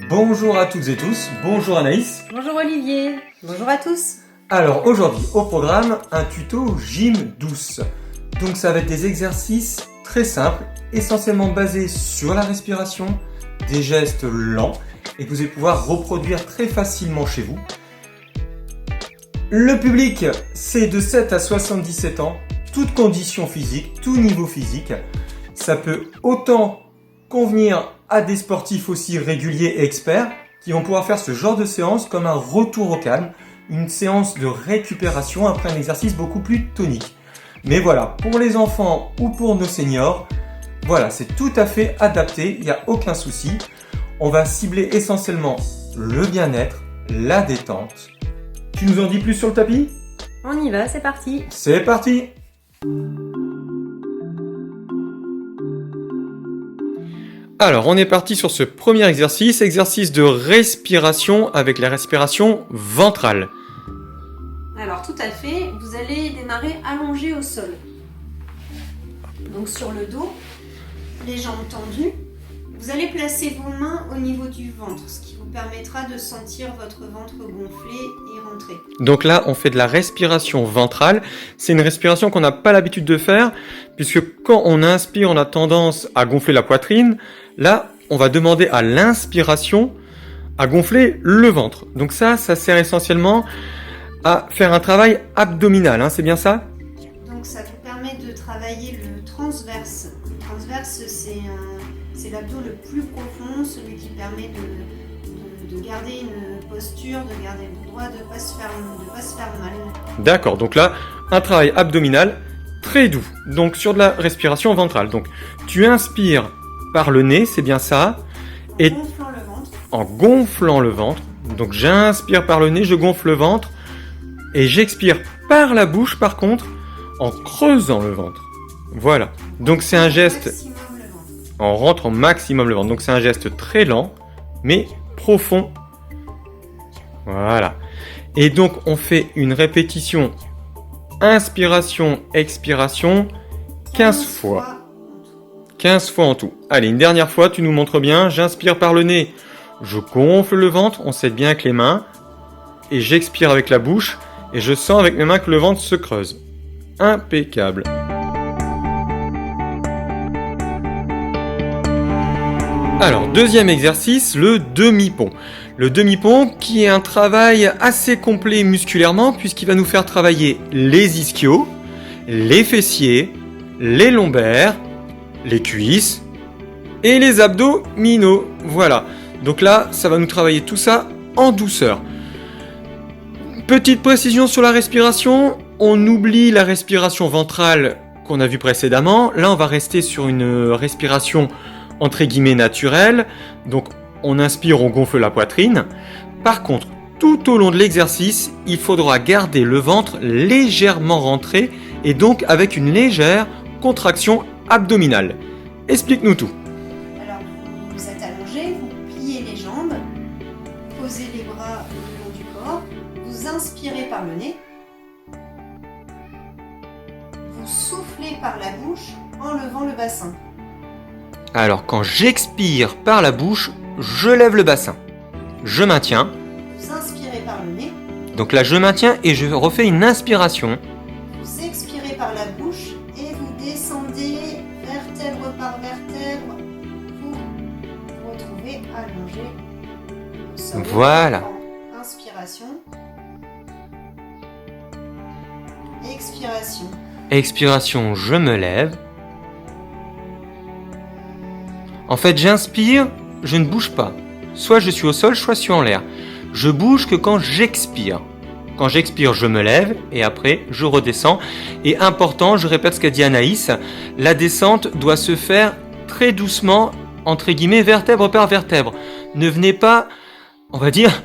Bonjour à toutes et tous, bonjour Anaïs. Bonjour Olivier, bonjour à tous. Alors aujourd'hui au programme, un tuto gym douce. Donc ça va être des exercices très simples, essentiellement basés sur la respiration, des gestes lents et que vous allez pouvoir reproduire très facilement chez vous. Le public, c'est de 7 à 77 ans, toute condition physique, tout niveau physique. Ça peut autant convenir à des sportifs aussi réguliers et experts qui vont pouvoir faire ce genre de séance comme un retour au calme, une séance de récupération après un exercice beaucoup plus tonique. Mais voilà, pour les enfants ou pour nos seniors, voilà, c'est tout à fait adapté, il n'y a aucun souci. On va cibler essentiellement le bien-être, la détente. Tu nous en dis plus sur le tapis ? On y va, c'est parti. C'est parti ! Alors, on est parti sur ce premier exercice, exercice de respiration avec la respiration ventrale. Alors tout à fait, vous allez démarrer allongé au sol. Donc sur le dos, les jambes tendues. Vous allez placer vos mains au niveau du ventre, ce qui vous permettra de sentir votre ventre gonfler et rentrer. Donc là, on fait de la respiration ventrale. C'est une respiration qu'on n'a pas l'habitude de faire, puisque quand on inspire, on a tendance à gonfler la poitrine. Là, on va demander à l'inspiration à gonfler le ventre. Donc ça sert essentiellement à faire un travail abdominal, hein, c'est bien ça ? Donc ça vous permet de travailler le transverse. Le transverse, c'est l'abdo le plus profond, celui qui permet de garder une posture, de garder le droit, de ne pas se faire mal. D'accord, donc là, un travail abdominal très doux. Donc sur de la respiration ventrale. Donc tu inspires par le nez, c'est bien ça. En gonflant le ventre. En gonflant le ventre. Donc j'inspire par le nez, je gonfle le ventre. Et j'expire par la bouche, par contre, en creusant le ventre. Voilà. Donc c'est un geste... On rentre au maximum le ventre. Donc c'est un geste très lent, mais profond. Voilà. Et donc on fait une répétition inspiration, expiration 15 fois. 15 fois en tout. Allez, une dernière fois, tu nous montres bien. J'inspire par le nez, je gonfle le ventre, on s'aide bien avec les mains. Et j'expire avec la bouche, et je sens avec mes mains que le ventre se creuse. Impeccable. Alors, deuxième exercice, le demi-pont. Le demi-pont qui est un travail assez complet musculairement puisqu'il va nous faire travailler les ischios, les fessiers, les lombaires, les cuisses et les abdominaux. Voilà. Donc là, ça va nous travailler tout ça en douceur. Petite précision sur la respiration. On oublie la respiration ventrale qu'on a vue précédemment. Là, on va rester sur une respiration entre guillemets naturelle. Donc, on inspire, on gonfle la poitrine. Par contre, tout au long de l'exercice, il faudra garder le ventre légèrement rentré et donc avec une légère contraction abdominale. Explique-nous tout. Alors, vous êtes allongé, vous pliez les jambes, posez les bras le long du corps, vous inspirez par le nez, vous soufflez par la bouche en levant le bassin. Alors, quand j'expire par la bouche, je lève le bassin. Je maintiens. Vous inspirez par le nez. Donc là, je maintiens et je refais une inspiration. Vous expirez par la bouche et vous descendez vertèbre par vertèbre pour vous retrouver allongé au sol. Voilà. Inspiration. Expiration. Expiration, je me lève. En fait, j'inspire, je ne bouge pas. Soit je suis au sol, soit je suis en l'air. Je bouge que quand j'expire. Quand j'expire, je me lève et après, je redescends. Et important, je répète ce qu'a dit Anaïs, la descente doit se faire très doucement, entre guillemets, vertèbre par vertèbre. Ne venez pas, on va dire,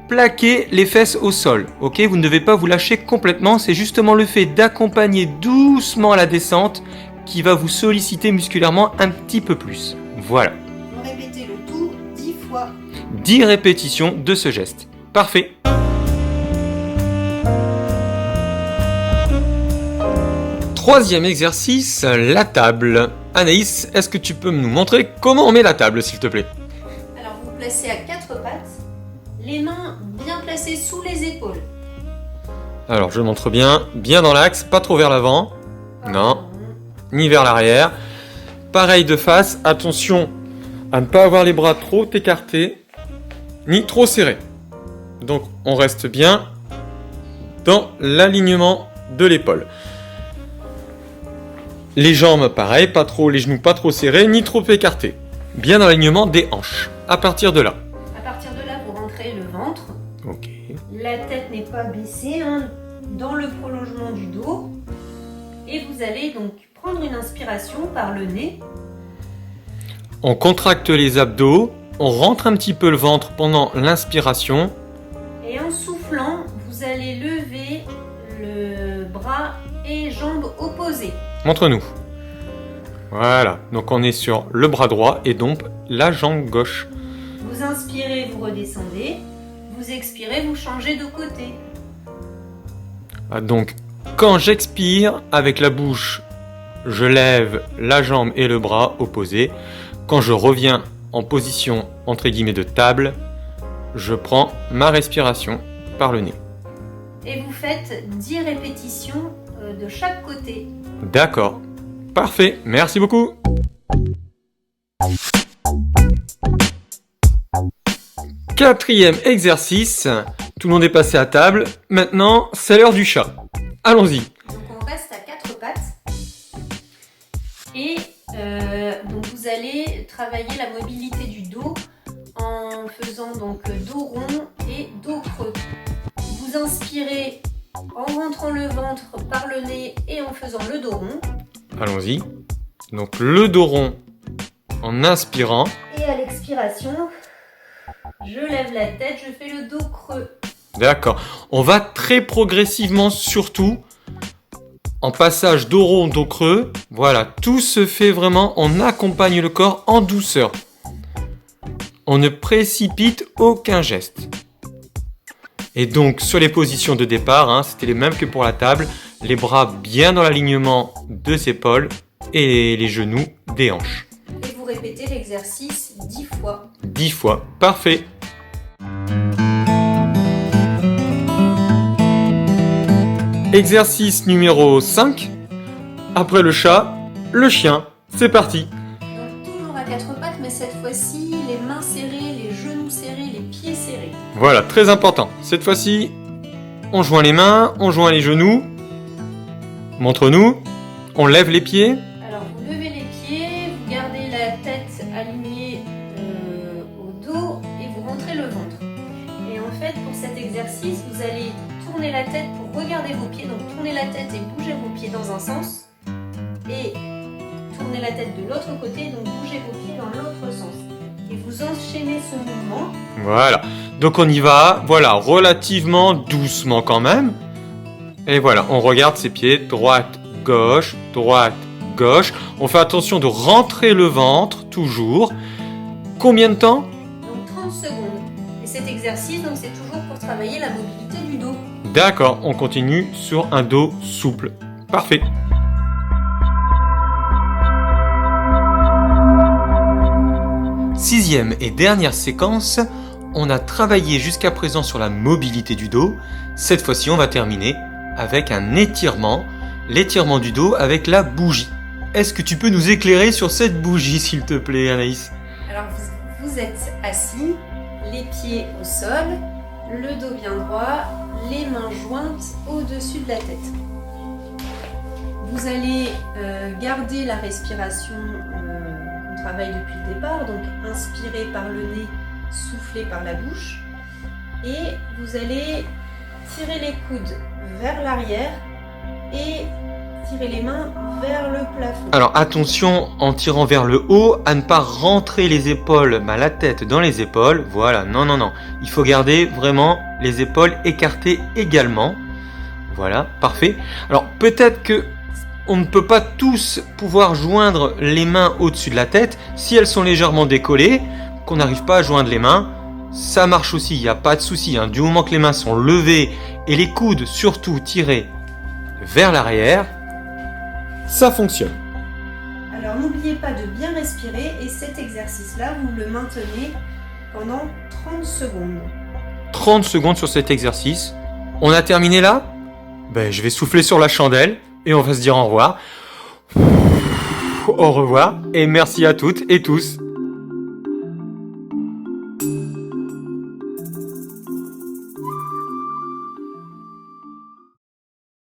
plaquer les fesses au sol. Ok, vous ne devez pas vous lâcher complètement. C'est justement le fait d'accompagner doucement la descente qui va vous solliciter musculairement un petit peu plus. Voilà. Vous répétez le tout 10 fois. 10 répétitions de ce geste. Parfait. Troisième exercice, la table. Anaïs, est-ce que tu peux nous montrer comment on met la table, s'il te plaît ? Alors vous placez à 4 Les mains bien placées sous les épaules. Alors je montre bien, bien dans l'axe, pas trop vers l'avant, non, ni vers l'arrière. Pareil de face, attention à ne pas avoir les bras trop écartés, ni trop serrés. Donc on reste bien dans l'alignement de l'épaule. Les jambes, pareil, pas trop, les genoux pas trop serrés, ni trop écartés. Bien dans l'alignement des hanches. À partir de là. À partir de là, vous rentrez le ventre. Ok. La tête n'est pas baissée, hein, dans le prolongement du dos. Et vous allez donc prendre une inspiration par le nez. On contracte les abdos, on rentre un petit peu le ventre pendant l'inspiration. Et en soufflant, vous allez lever le bras et jambes opposées. Montre-nous. Voilà, donc on est sur le bras droit et donc la jambe gauche. Vous inspirez, vous redescendez. Vous expirez, vous changez de côté. Ah, donc quand j'expire avec la bouche, je lève la jambe et le bras opposés. Quand je reviens en position entre guillemets de table, je prends ma respiration par le nez. Et vous faites 10 répétitions de chaque côté. D'accord. Parfait, merci beaucoup. Quatrième exercice. Tout le monde est passé à table. Maintenant, c'est l'heure du chat. Allons-y. Donc on reste à 4 pattes. Et donc vous allez travailler la mobilité du dos en faisant donc dos rond et dos creux. Vous inspirez en rentrant le ventre par le nez et en faisant le dos rond. Allons-y. Donc le dos rond en inspirant. Et à l'expiration, je lève la tête, je fais le dos creux. D'accord. On va très progressivement, surtout en passage dos rond, dos creux. Voilà, tout se fait vraiment, on accompagne le corps en douceur. On ne précipite aucun geste. Et donc sur les positions de départ, hein, c'était les mêmes que pour la table. Les bras bien dans l'alignement des épaules et les genoux des hanches. Et vous répétez l'exercice 10 fois. 10 fois, parfait. Exercice numéro 5. Après le chat, le chien. C'est parti. Donc toujours à 4 pattes, mais cette fois-ci, les mains serrées, les genoux serrés, les pieds serrés. Voilà, très important. Cette fois-ci, on joint les mains, on joint les genoux. Montre-nous. On lève les pieds. Alors vous levez les pieds, vous gardez la tête alignée au dos et vous rentrez le ventre. Et en fait, pour cet exercice, vous allez tourner la tête pour regarder vos pieds. Donc tournez la tête et bougez vos pieds dans un sens. Et tournez la tête de l'autre côté, donc bougez vos pieds dans l'autre sens. Et vous enchaînez ce mouvement. Voilà. Donc on y va, voilà, relativement doucement quand même. Et voilà, on regarde ses pieds, droite, gauche, droite, gauche. On fait attention de rentrer le ventre, toujours. Combien de temps? Donc 30 secondes. Et cet exercice, donc c'est toujours pour travailler la mobilité du dos. D'accord, on continue sur un dos souple. Parfait. Sixième et dernière séquence, on a travaillé jusqu'à présent sur la mobilité du dos. Cette fois-ci, on va terminer avec un étirement, l'étirement du dos avec la bougie. Est-ce que tu peux nous éclairer sur cette bougie, s'il te plaît, Anaïs? Alors vous êtes assis, les pieds au sol, le dos bien droit, les mains jointes au-dessus de la tête. Vous allez garder la respiration qu'on travaille depuis le départ, donc inspirer par le nez, souffler par la bouche. Et vous allez tirer les coudes vers l'arrière et tirer les mains vers le plafond. Alors attention, en tirant vers le haut, à ne pas rentrer les épaules, la tête dans les épaules. Voilà, non. Il faut garder vraiment les épaules écartées également. Voilà, parfait. Alors peut-être que on ne peut pas tous pouvoir joindre les mains au-dessus de la tête. Si elles sont légèrement décollées, qu'on n'arrive pas à joindre les mains, ça marche aussi, il n'y a pas de souci. Du moment que les mains sont levées et les coudes surtout tirés vers l'arrière, ça fonctionne. Alors n'oubliez pas de bien respirer et cet exercice-là, vous le maintenez pendant 30 secondes. 30 secondes sur cet exercice. On a terminé là? Je vais souffler sur la chandelle et on va se dire au revoir. Au revoir et merci à toutes et tous.